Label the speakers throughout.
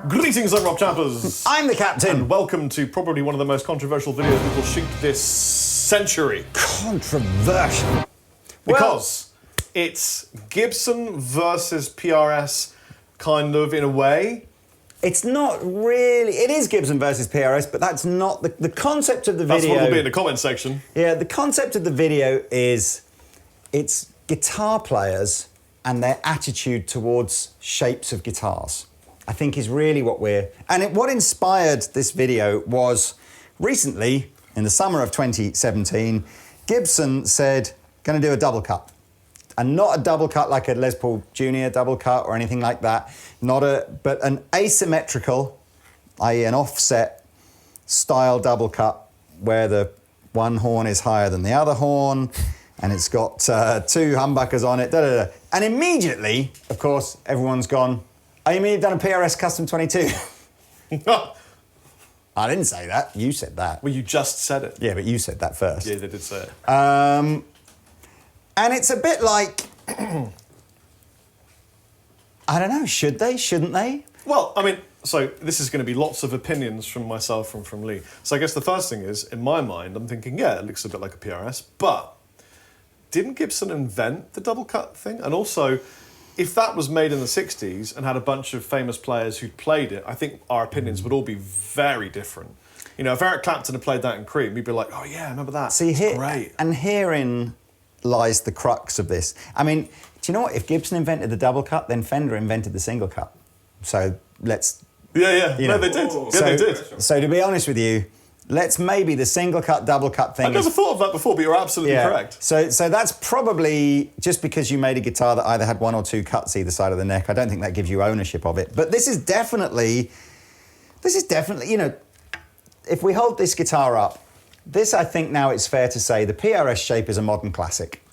Speaker 1: Greetings, I'm Rob Chappers.
Speaker 2: I'm the captain.
Speaker 1: And welcome to probably one of the most controversial videos we will shoot this century.
Speaker 2: Controversial?
Speaker 1: Because it's Gibson versus PRS, kind of, in a way.
Speaker 2: It's not really... It is Gibson versus PRS, but that's not... The concept of the video...
Speaker 1: That's what it'll be in the comment section.
Speaker 2: Yeah, the concept of the video is... It's guitar players and their attitude towards shapes of guitars, I think, is really what we're... And what inspired this video was recently, in the summer of 2017, Gibson said, going to do a double cut. And not a double cut like a Les Paul Jr. double cut or anything like that, but an asymmetrical, i.e. an offset style double cut where the one horn is higher than the other horn, and it's got two humbuckers on it, And immediately, of course, everyone's gone, oh, you mean you've done a PRS Custom 22? I didn't say that, you said that.
Speaker 1: Well, you just said it.
Speaker 2: Yeah, but you said that first.
Speaker 1: Yeah, they did say it.
Speaker 2: And it's a bit like, I don't know, should they, shouldn't they?
Speaker 1: Well, I mean, so this is going to be lots of opinions from myself and from Lee. So I guess the first thing is, in my mind, I'm thinking, yeah, it looks a bit like a PRS, but didn't Gibson invent the double cut thing? And also, if that was made in the 60s and had a bunch of famous players who'd played it, I think our opinions would all be very different. You know, if Eric Clapton had played that in Cream, we'd be like, oh yeah, I remember that.
Speaker 2: See,
Speaker 1: it's great.
Speaker 2: And herein lies the crux of this. I mean, do you know what? If Gibson invented the double cut, then Fender invented the single cut. So let's...
Speaker 1: Yeah. No, they did. Yeah, they did.
Speaker 2: So to be honest with you, let's maybe the single cut, double cut thing...
Speaker 1: I've never thought of that before, but you're absolutely correct.
Speaker 2: So that's probably just because you made a guitar that either had one or two cuts either side of the neck. I don't think that gives you ownership of it. But this is definitely, you know, if we hold this guitar up, this, I think now it's fair to say, the PRS shape is a modern classic.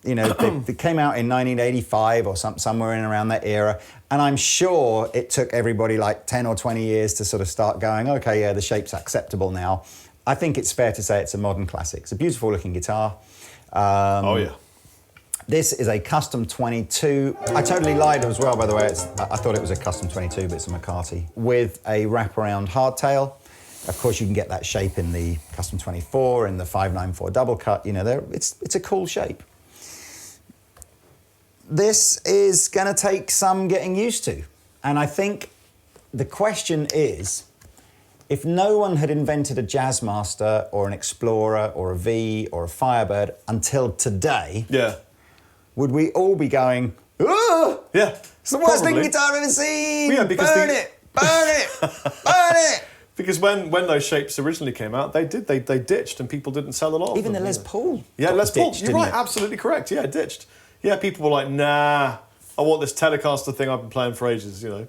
Speaker 2: You know, it came out in 1985 or somewhere in around that era. And I'm sure it took everybody like 10 or 20 years to sort of start going, okay, yeah, the shape's acceptable now. I think it's fair to say it's a modern classic. It's a beautiful looking guitar.
Speaker 1: Oh, yeah.
Speaker 2: This is a custom 22. I totally lied as well, by the way. I thought it was a custom 22, but it's a McCarty with a wraparound hardtail. Of course, you can get that shape in the custom 24 and the 594 double cut. You know, it's a cool shape. This is going to take some getting used to. And I think the question is, if no one had invented a Jazzmaster or an Explorer or a V or a Firebird until today, would we all be going, oh,
Speaker 1: yeah,
Speaker 2: it's the worst looking guitar I've ever seen,
Speaker 1: yeah, because
Speaker 2: burn it, burn it.
Speaker 1: Because when those shapes originally came out, they ditched and people didn't sell a lot of
Speaker 2: Even
Speaker 1: them.
Speaker 2: the Les Paul.
Speaker 1: Yeah, Les Paul.
Speaker 2: Ditched,
Speaker 1: You're right, absolutely correct. Yeah, ditched. Yeah, people were like, nah, I want this Telecaster thing I've been playing for ages, you know.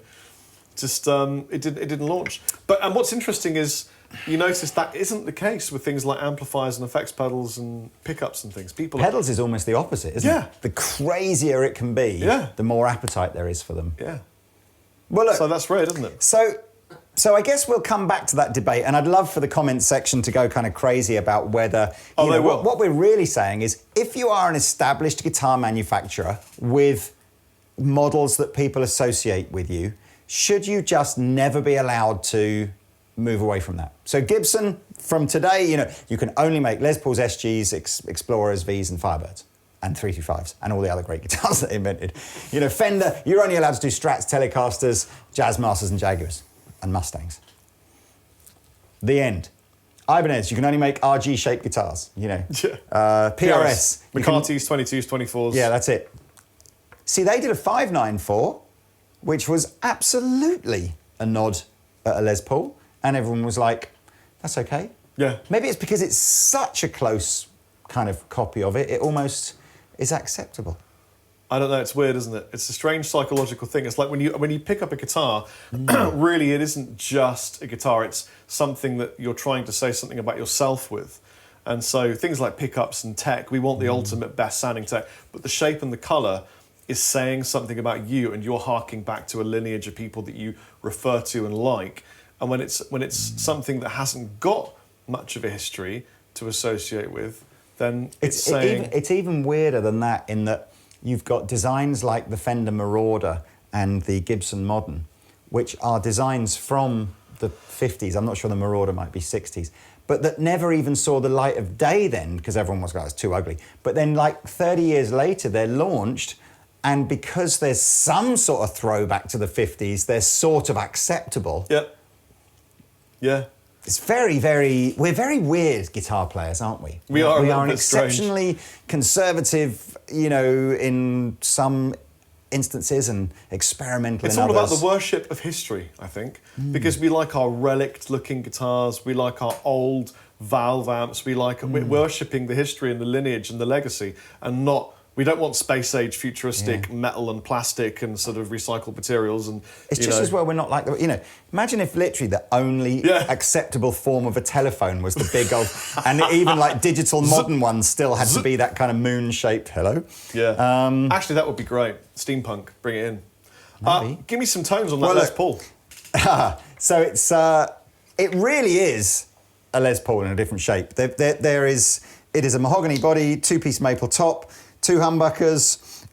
Speaker 1: Just, it didn't launch. And what's interesting is, you notice that isn't the case with things like amplifiers and effects pedals and pickups and things.
Speaker 2: Pedals is almost the opposite, isn't it? The crazier it can be, the more appetite there is for them.
Speaker 1: Yeah.
Speaker 2: Well, look.
Speaker 1: So that's rare, isn't it?
Speaker 2: So I guess we'll come back to that debate, and I'd love for the comments section to go kind of crazy about whether, you know, what we're really saying is, if you are an established guitar manufacturer with models that people associate with you, should you just never be allowed to move away from that? So Gibson, from today, you know, you can only make Les Pauls, SGs, Explorers, Vs, and Firebirds, and 325s, and all the other great guitars that they invented. You know, Fender, you're only allowed to do Strats, Telecasters, Jazzmasters, and Jaguars. And Mustangs. The end. Ibanez, you can only make RG-shaped guitars, you know. PRS.
Speaker 1: McCarty's, 22s, 24s.
Speaker 2: Yeah, that's it. See, they did a 594, which was absolutely a nod at a Les Paul, and everyone was like, that's okay.
Speaker 1: Yeah.
Speaker 2: Maybe it's because it's such a close kind of copy of it, it almost is acceptable.
Speaker 1: I don't know, it's weird, isn't it? It's a strange psychological thing. It's like when you pick up a guitar, really it isn't just a guitar, it's something that you're trying to say something about yourself with. And so things like pickups and tech, we want the ultimate best sounding tech, but the shape and the colour is saying something about you, and you're harking back to a lineage of people that you refer to and like. And when it's something that hasn't got much of a history to associate with, then it's saying...
Speaker 2: It's even weirder than that, in that you've got designs like the Fender Marauder and the Gibson Modern, which are designs from the 50s. I'm not sure the Marauder might be 60s, but that never even saw the light of day then because everyone was like, it's too ugly. But then like 30 years later, they're launched, and because there's some sort of throwback to the 50s, they're sort of acceptable.
Speaker 1: Yep. Yeah.
Speaker 2: It's we're very weird guitar players, aren't we?
Speaker 1: We are
Speaker 2: an exceptionally conservative, in some instances and experimental in others.
Speaker 1: It's all about the worship of history, I think, because we like our relic-looking guitars, we like our old valve amps, we're worshipping the history and the lineage and the legacy, and we don't want space-age futuristic metal and plastic and sort of recycled materials. And
Speaker 2: it's just as well we're not like imagine if literally the only acceptable form of a telephone was the big old, and even like digital modern ones still had to be that kind of moon-shaped. Hello.
Speaker 1: Yeah. Actually, that would be great. Steampunk, bring it in. Give me some tones on that Les Paul.
Speaker 2: So it really is a Les Paul in a different shape. It is a mahogany body, two-piece maple top, 2 humbuckers,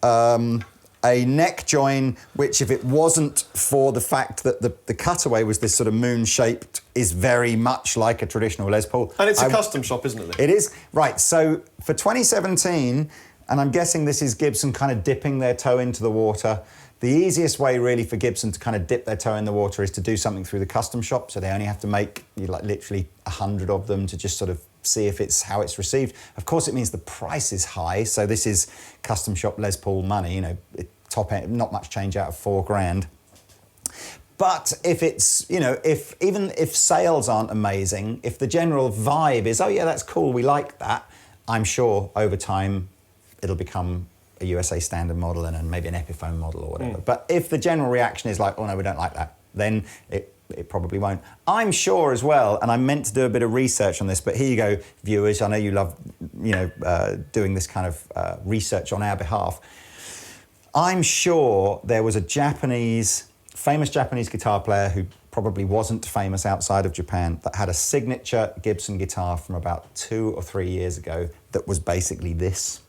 Speaker 2: a neck join, which if it wasn't for the fact that the cutaway was this sort of moon-shaped, is very much like a traditional Les Paul.
Speaker 1: And it's a custom shop, isn't it?
Speaker 2: It is. Right, so for 2017, and I'm guessing this is Gibson kind of dipping their toe into the water, the easiest way really for Gibson to kind of dip their toe in the water is to do something through the custom shop, so they only have to make literally 100 of them to just sort of see if how it's received. Of course, it means the price is high, so this is custom shop Les Paul money, top end, not much change out of $4,000. But if it's, if sales aren't amazing, if the general vibe is, oh yeah, that's cool, we like that, I'm sure over time it'll become a USA standard model and maybe an Epiphone model or whatever. But if the general reaction is like, oh no, we don't like that, then it probably won't. I'm sure as well, and I meant to do a bit of research on this, but here you go, viewers. I know you love, doing this kind of research on our behalf. I'm sure there was a famous Japanese guitar player who probably wasn't famous outside of Japan that had a signature Gibson guitar from about 2 or 3 years ago that was basically this.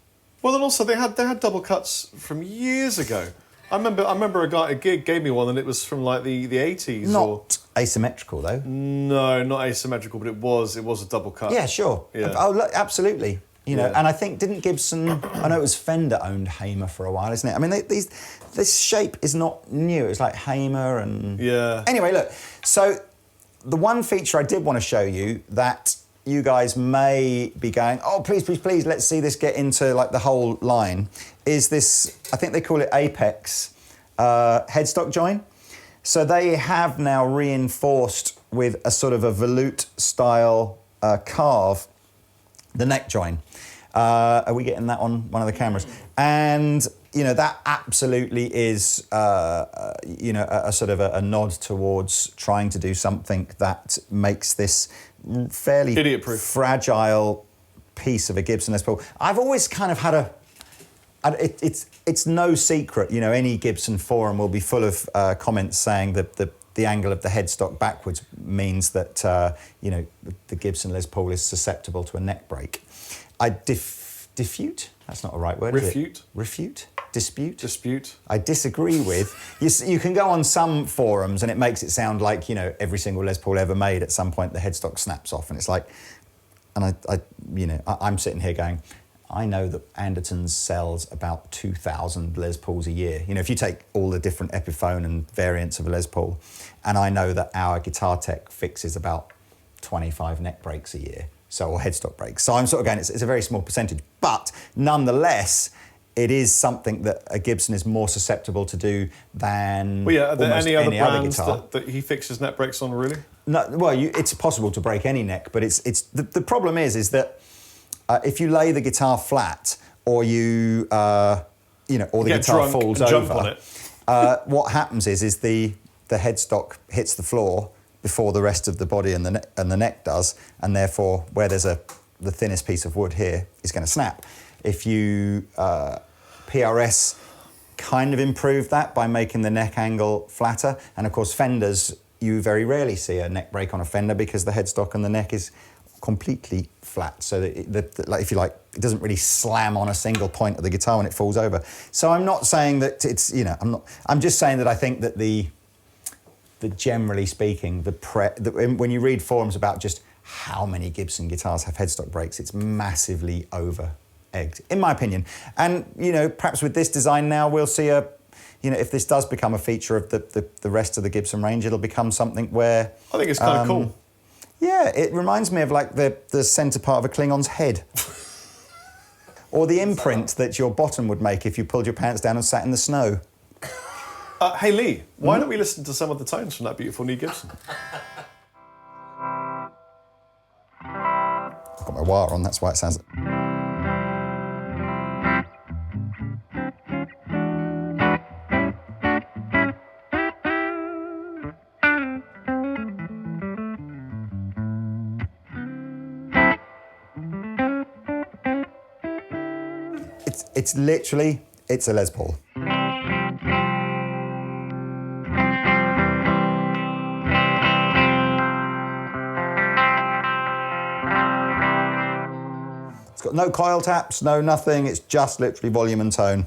Speaker 1: Well, then also they had double cuts from years ago. I remember a guy at a gig gave me one, and it was from like the 80s.
Speaker 2: Not asymmetrical though.
Speaker 1: No, not asymmetrical, but it was a double cut.
Speaker 2: Yeah, sure.
Speaker 1: Yeah.
Speaker 2: Oh, look, absolutely. And I think didn't Gibson? I know it was Fender owned Hamer for a while, isn't it? I mean, this shape is not new. It's like Hamer and Anyway, look. So the one feature I did want to show you that you guys may be going, oh, please, please, please, let's see this get into like the whole line, is this, I think they call it Apex headstock join. So they have now reinforced with a sort of a volute style carve the neck join. Are we getting that on one of the cameras? And, that absolutely is, a sort of a nod towards trying to do something that makes this fairly
Speaker 1: idiot-proof,
Speaker 2: fragile piece of a Gibson Les Paul. I've always kind of had it's no secret, any Gibson forum will be full of comments saying that the angle of the headstock backwards means that, the Gibson Les Paul is susceptible to a neck break. I diffute? That's not a right word,
Speaker 1: Refute?
Speaker 2: Is it? Refute? Dispute?
Speaker 1: Dispute.
Speaker 2: I disagree with. You can go on some forums and it makes it sound like, every single Les Paul ever made at some point the headstock snaps off, and it's like, and I'm sitting here going, I know that Anderton's sells about 2,000 Les Pauls a year. If you take all the different Epiphone and variants of a Les Paul, and I know that our Guitar Tech fixes about 25 neck breaks a year, or headstock breaks. So I'm sort of going, it's a very small percentage, but nonetheless, it is something that a Gibson is more susceptible to do than almost any other guitar.
Speaker 1: That he fixes neck breaks on, really?
Speaker 2: No, well, it's possible to break any neck, but it's the problem is that if you lay the guitar flat, or or the guitar falls over,
Speaker 1: jump on it.
Speaker 2: What happens is the headstock hits the floor before the rest of the body and the neck does, and therefore where there's the thinnest piece of wood here is going to snap. If you PRS kind of improved that by making the neck angle flatter, and of course Fenders, you very rarely see a neck break on a Fender because the headstock and the neck is completely flat, so that like, if you like, it doesn't really slam on a single point of the guitar when it falls over. So I'm not saying that it's, I'm just saying that I think that that generally speaking, when you read forums about just how many Gibson guitars have headstock brakes, it's massively over-egged, in my opinion. And, you know, perhaps with this design now, we'll see if this does become a feature of the rest of the Gibson range, it'll become something where...
Speaker 1: I think it's kind of cool.
Speaker 2: Yeah, it reminds me of like the centre part of a Klingon's head. Or the imprint that your bottom would make if you pulled your pants down and sat in the snow.
Speaker 1: Hey Lee, why don't we listen to some of the tones from that beautiful new Gibson?
Speaker 2: I've got my wire on, that's why it sounds... It's literally, it's a Les Paul. It's got no coil taps, no nothing, it's just literally volume and tone.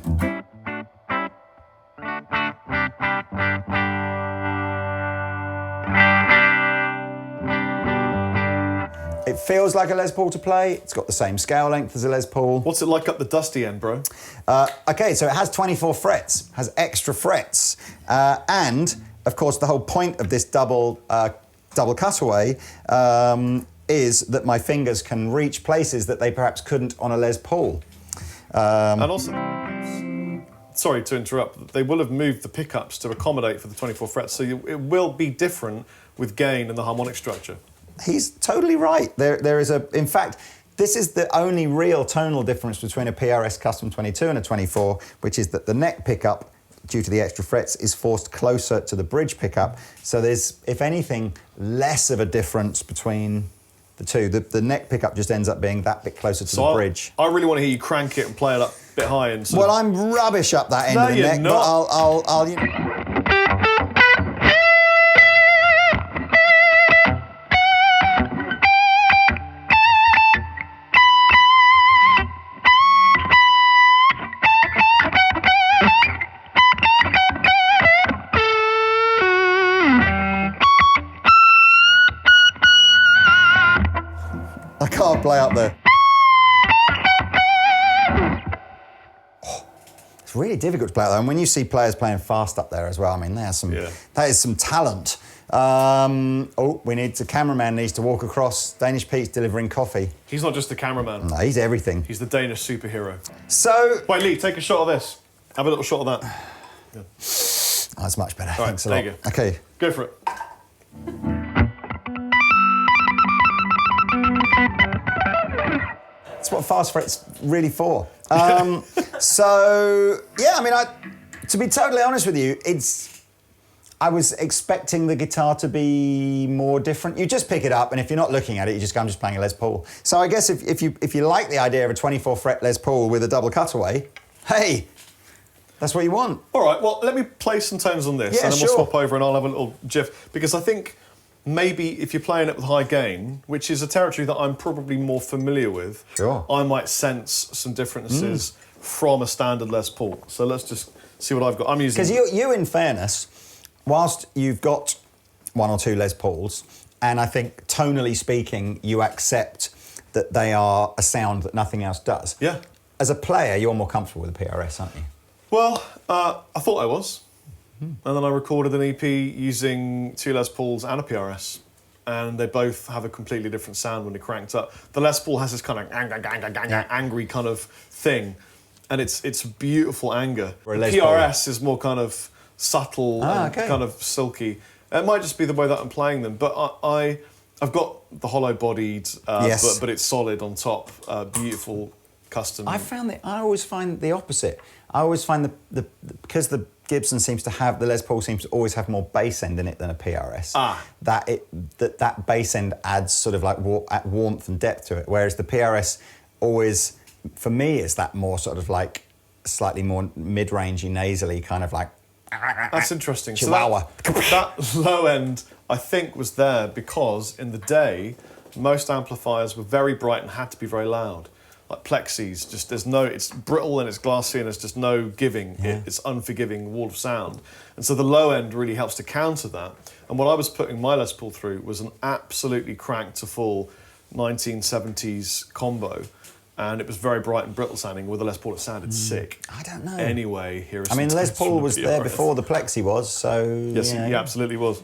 Speaker 2: It feels like a Les Paul to play. It's got the same scale length as a Les Paul.
Speaker 1: What's it like up the dusty end, bro?
Speaker 2: Okay, so it has 24 frets, has extra frets, and of course the whole point of this double cutaway is that my fingers can reach places that they perhaps couldn't on a Les Paul.
Speaker 1: And also, sorry to interrupt, they will have moved the pickups to accommodate for the 24 frets, so it will be different with gain and the harmonic structure.
Speaker 2: He's totally right. There is in fact, this is the only real tonal difference between a PRS Custom 22 and a 24, which is that the neck pickup, due to the extra frets, is forced closer to the bridge pickup. So there's, if anything, less of a difference between the two. The neck pickup just ends up being that bit closer to the bridge.
Speaker 1: I really want to hear you crank it and play it up a bit high. And
Speaker 2: well, I'm rubbish up that end of the neck,
Speaker 1: not.
Speaker 2: But I'll you know. I can't play up there. Oh, it's really difficult to play up there. And when you see players playing fast up there as well, I mean, that is some talent. The cameraman needs to walk across. Danish Pete's delivering coffee.
Speaker 1: He's not just the cameraman.
Speaker 2: No, he's everything.
Speaker 1: He's the Danish superhero.
Speaker 2: So...
Speaker 1: Wait, Lee, take a shot of this. Have a little shot of that. Yeah.
Speaker 2: Oh, that's much better.
Speaker 1: All right,
Speaker 2: thanks a lot.
Speaker 1: there you go.
Speaker 2: Okay.
Speaker 1: Go for it.
Speaker 2: That's what fast fret's really for. So, yeah, I mean, to be totally honest with you, I was expecting the guitar to be more different. You just pick it up, and if you're not looking at it, you just go, I'm just playing a Les Paul. So I guess if you like the idea of a 24 fret Les Paul with a double cutaway, hey, that's what you want.
Speaker 1: All right, well, let me play some tones on this, and then we'll swap over and I'll have a little jiff, because I think maybe if you're playing it with high gain, which is a territory that I'm probably more familiar with, I might sense some differences from a standard Les Paul. So let's just see what I've got. I'm using...
Speaker 2: Because you, in fairness, whilst you've got one or two Les Pauls, and I think tonally speaking, you accept that they are a sound that nothing else does.
Speaker 1: Yeah.
Speaker 2: As a player, you're more comfortable with a PRS, aren't you?
Speaker 1: Well, I thought I was. And then I recorded an EP using two Les Pauls and a PRS. And they both have a completely different sound when they're cranked up. The Les Paul has this kind of angry kind of thing. And it's beautiful anger. The PRS is more kind of subtle and kind of silky. It might just be the way that I'm playing them. But I've got the hollow-bodied, but it's solid on top. Beautiful custom.
Speaker 2: I always find the opposite. I always find because the Gibson seems to have, the Les Paul seems to always have more bass end in it than a PRS. That bass end adds sort of like warmth and depth to it, whereas the PRS always, for me, is that more sort of like slightly more mid-rangey, nasally kind of like.
Speaker 1: That's interesting.
Speaker 2: Chihuahua.
Speaker 1: So that low end, I think, was there because in the day, most amplifiers were very bright and had to be very loud. like plexis, just it's brittle and it's glassy and there's just no giving. It's unforgiving wall of sound. And so the low end really helps to counter that. And what I was putting my Les Paul through was an absolutely cranked to full 1970s combo. And it was very bright and brittle sounding. With the Les Paul, it sounded sick.
Speaker 2: I don't know.
Speaker 1: Anyway, here is
Speaker 2: I mean, the Les
Speaker 1: some
Speaker 2: Paul
Speaker 1: from
Speaker 2: was
Speaker 1: the
Speaker 2: there
Speaker 1: PRS.
Speaker 2: before the Plexi was, so...
Speaker 1: Yes,
Speaker 2: yeah.
Speaker 1: he absolutely was.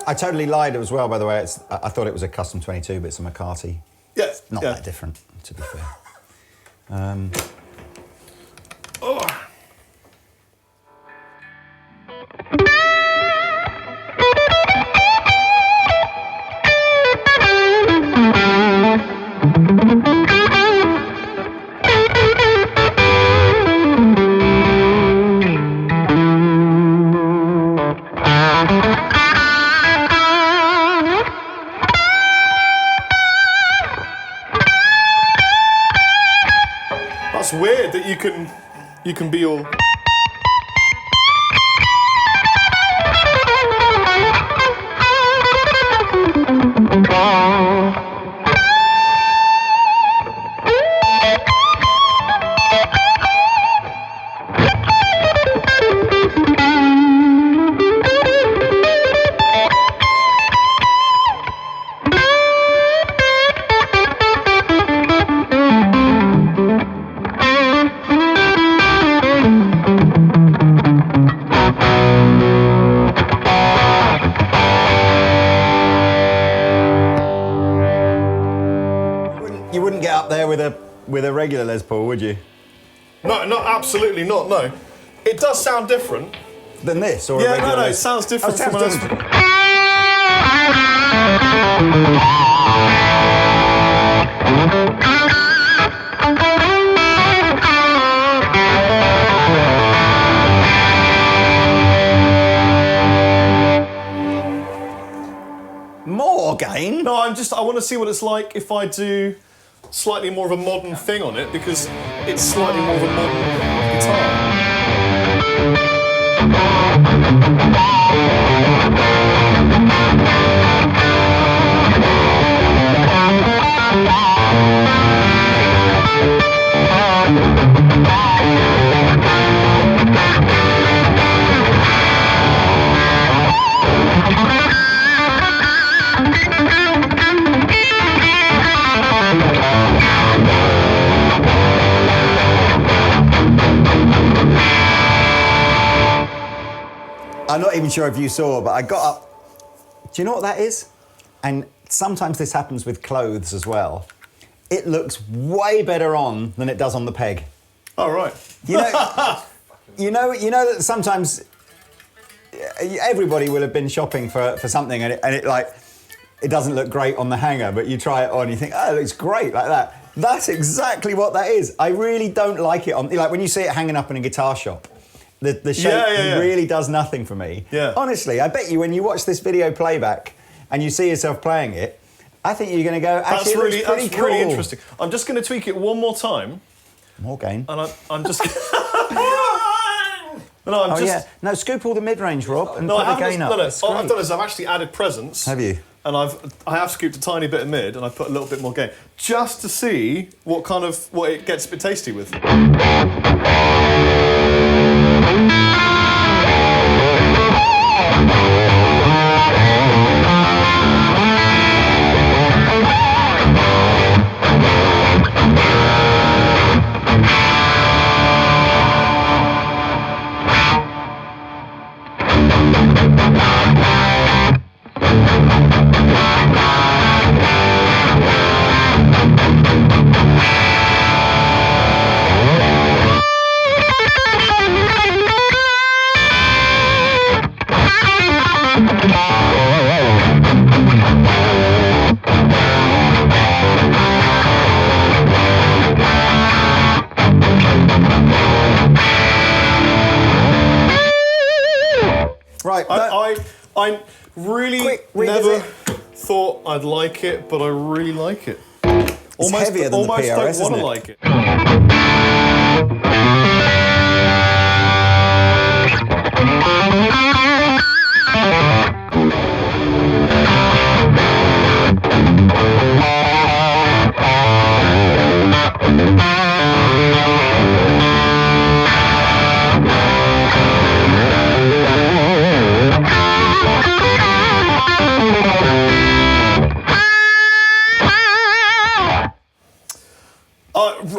Speaker 2: I totally lied as well, by the way. I thought it was a custom 22, but it's a McCarty.
Speaker 1: Yeah.
Speaker 2: Not
Speaker 1: yeah.
Speaker 2: that different, to be fair.
Speaker 1: Oh. That's weird that you can be all.
Speaker 2: You wouldn't get up there with a regular Les Paul, would you?
Speaker 1: No, not absolutely not. No, it does sound different.
Speaker 2: Than this, or a
Speaker 1: Yeah,
Speaker 2: regular
Speaker 1: no, it
Speaker 2: Les-
Speaker 1: sounds different
Speaker 2: Oh, it
Speaker 1: from
Speaker 2: sounds
Speaker 1: an
Speaker 2: different. More gain?
Speaker 1: No, I want to see what it's like if I do slightly more of a modern thing on it, because it's slightly more of a modern guitar.
Speaker 2: I'm not even sure if you saw, but I got up. Do you know what that is? And sometimes this happens with clothes as well. It looks way better on than it does on the peg.
Speaker 1: Oh, right.
Speaker 2: You know, you know that sometimes everybody will have been shopping for something and it doesn't look great on the hanger, but you try it on, you think, oh, it looks great like that. That's exactly what that is. I really don't like it on, like when you see it hanging up in a guitar shop. The shape really does nothing for me.
Speaker 1: Yeah.
Speaker 2: Honestly, I bet you when you watch this video playback and you see yourself playing it, I think you're going to go, actually,
Speaker 1: that's really interesting. I'm just going to tweak it one more time.
Speaker 2: More gain.
Speaker 1: And I'm just... No,
Speaker 2: scoop all the mid-range, Rob, and
Speaker 1: no,
Speaker 2: put the gain up.
Speaker 1: No, what I've done is I've actually added presence.
Speaker 2: Have you?
Speaker 1: And I have scooped a tiny bit of mid, and I put a little bit more gain, just to see what it gets a bit tasty with.
Speaker 2: Right.
Speaker 1: I really never thought I'd like it, but I really like it.
Speaker 2: It's heavier than the PRS,
Speaker 1: don't want to
Speaker 2: isn't it?
Speaker 1: like it.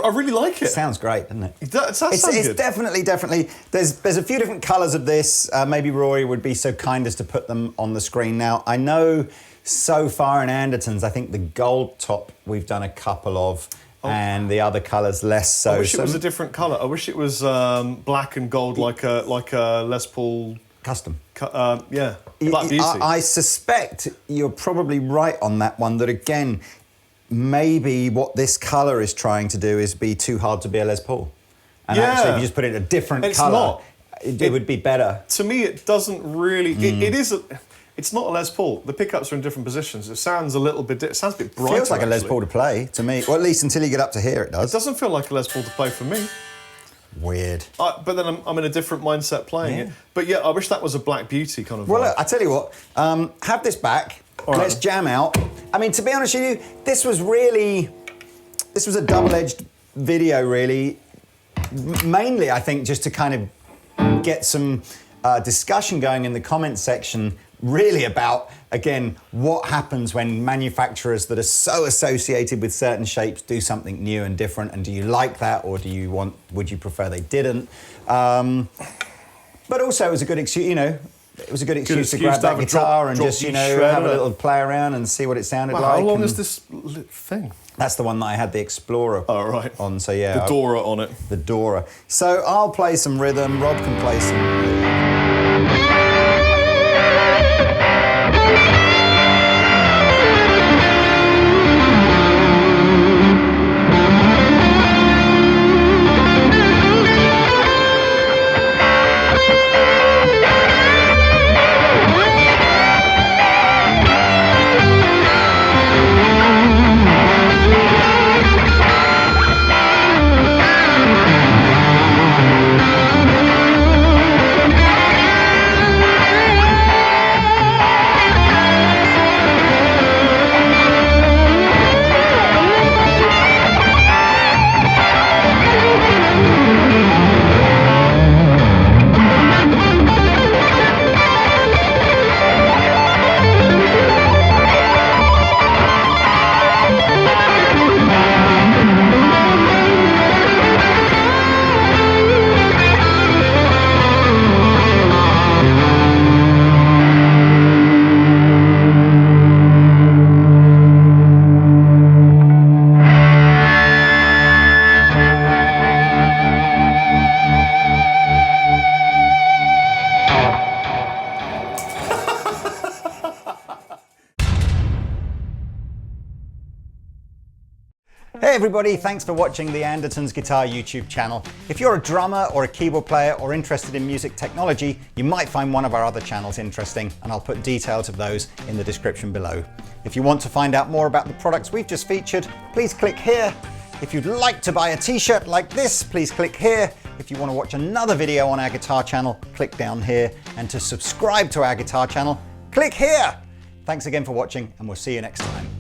Speaker 1: I really like it.
Speaker 2: Sounds great, doesn't it?
Speaker 1: It's
Speaker 2: It's definitely. There's a few different colours of this. Maybe Rory would be so kind as to put them on the screen now. I know so far in Anderton's, I think the gold top we've done a couple of, and the other colours less so.
Speaker 1: I wish it was a different colour. I wish it was black and gold, like a Les Paul
Speaker 2: custom.
Speaker 1: Black Beauty.
Speaker 2: I suspect you're probably right on that one. That again. Maybe what this colour is trying to do is be too hard to be a Les Paul. And actually, if you just put it in a different colour, it would be better.
Speaker 1: To me, it doesn't really... It's not a Les Paul. The pickups are in different positions. It sounds a little bit... It sounds a bit brighter,
Speaker 2: Feels like a Les Paul to play, to me. Well, at least until you get up to here, it does.
Speaker 1: It doesn't feel like a Les Paul to play for me.
Speaker 2: Weird.
Speaker 1: But then I'm in a different mindset playing it. But yeah, I wish that was a Black Beauty kind of
Speaker 2: Well,
Speaker 1: vibe.
Speaker 2: look, I tell you what, have this back.
Speaker 1: Right.
Speaker 2: Let's jam out. I mean, to be honest with you, this was a double-edged video, really. Mainly, I think, just to kind of get some discussion going in the comment section, really about, again, what happens when manufacturers that are so associated with certain shapes do something new and different, and do you like that, or would you prefer they didn't? But also, it was a good excuse, it was a good excuse to grab that guitar and just, have a little play around and see what it sounded like.
Speaker 1: How long is this thing?
Speaker 2: That's the one that I had the Explorer on, so yeah.
Speaker 1: The Dora on it.
Speaker 2: The Dora. So I'll play some rhythm, Rob can play some rhythm. Hey everybody, thanks for watching the Anderton's Guitar YouTube channel. If you're a drummer or a keyboard player or interested in music technology, you might find one of our other channels interesting, and I'll put details of those in the description below. If you want to find out more about the products we've just featured, please click here. If you'd like to buy a t-shirt like this, please click here. If you want to watch another video on our guitar channel, click down here. And to subscribe to our guitar channel, click here. Thanks again for watching, and we'll see you next time.